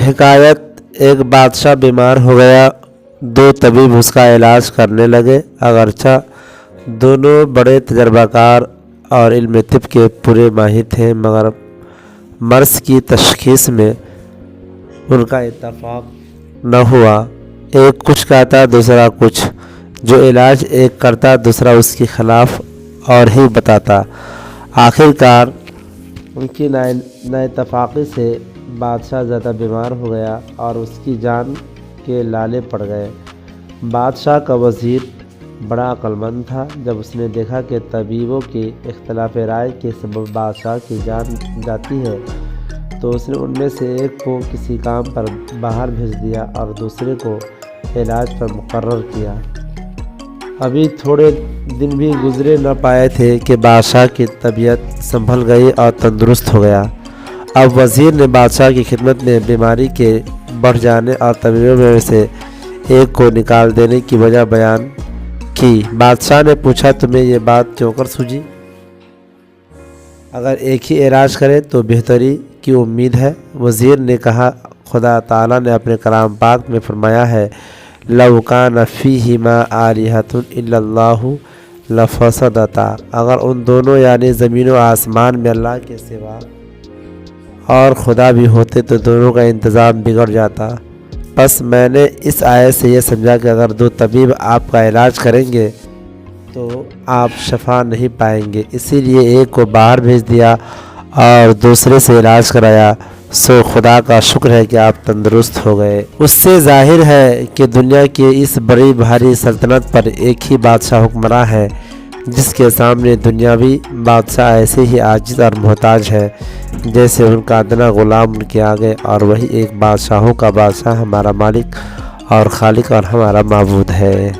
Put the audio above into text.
حکایت: ایک بادشاہ بیمار ہو گیا، دو طبیب اس کا علاج کرنے لگے۔ اگرچہ دونوں بڑے تجربہ کار اور علم طب کے پورے ماہر تھے، مگر مرض کی تشخیص میں ان کا اتفاق نہ ہوا۔ ایک کچھ کہتا دوسرا کچھ، جو علاج ایک کرتا دوسرا اس کے خلاف اور ہی بتاتا۔ آخر کار ان کی نا اتفاقی سے بادشاہ زیادہ بیمار ہو گیا اور اس کی جان کے لالے پڑ گئے۔ بادشاہ کا وزیر بڑا عقل مند تھا۔ جب اس نے دیکھا کہ طبیبوں کے اختلاف رائے کے سبب بادشاہ کی جان جاتی ہے، تو اس نے ان میں سے ایک کو کسی کام پر باہر بھیج دیا اور دوسرے کو علاج پر مقرر کیا۔ ابھی تھوڑے دن بھی گزرے نہ پائے تھے کہ بادشاہ کی طبیعت سنبھل گئی اور تندرست ہو گیا۔ اب وزیر نے بادشاہ کی خدمت میں بیماری کے بڑھ جانے اور طبیبوں میں سے ایک کو نکال دینے کی وجہ بیان کی۔ بادشاہ نے پوچھا، تمہیں یہ بات کیوں کر سوجھی؟ اگر ایک ہی علاج کرے تو بہتری کی امید ہے۔ وزیر نے کہا، خدا تعالیٰ نے اپنے کلام پاک میں فرمایا ہے، لَوْ كَانَ فِيهِمَا آلِهَةٌ إِلَّا اللَّهُ لَفَسَدَتَا۔ اگر ان دونوں یعنی زمین و آسمان میں اللہ کے سوا اور خدا بھی ہوتے تو دونوں کا انتظام بگڑ جاتا۔ بس میں نے اس آیت سے یہ سمجھا کہ اگر دو طبیب آپ کا علاج کریں گے تو آپ شفا نہیں پائیں گے، اسی لیے ایک کو باہر بھیج دیا اور دوسرے سے علاج کرایا، سو خدا کا شکر ہے کہ آپ تندرست ہو گئے۔ اس سے ظاہر ہے کہ دنیا کی اس بڑی بھاری سلطنت پر ایک ہی بادشاہ حکمراں ہے، جس کے سامنے دنیاوی بادشاہ ایسے ہی عاجز اور محتاج ہے جیسے ان کا ادنا غلام ان کے آگے، اور وہی ایک بادشاہوں کا بادشاہ ہمارا مالک اور خالق اور ہمارا معبود ہے۔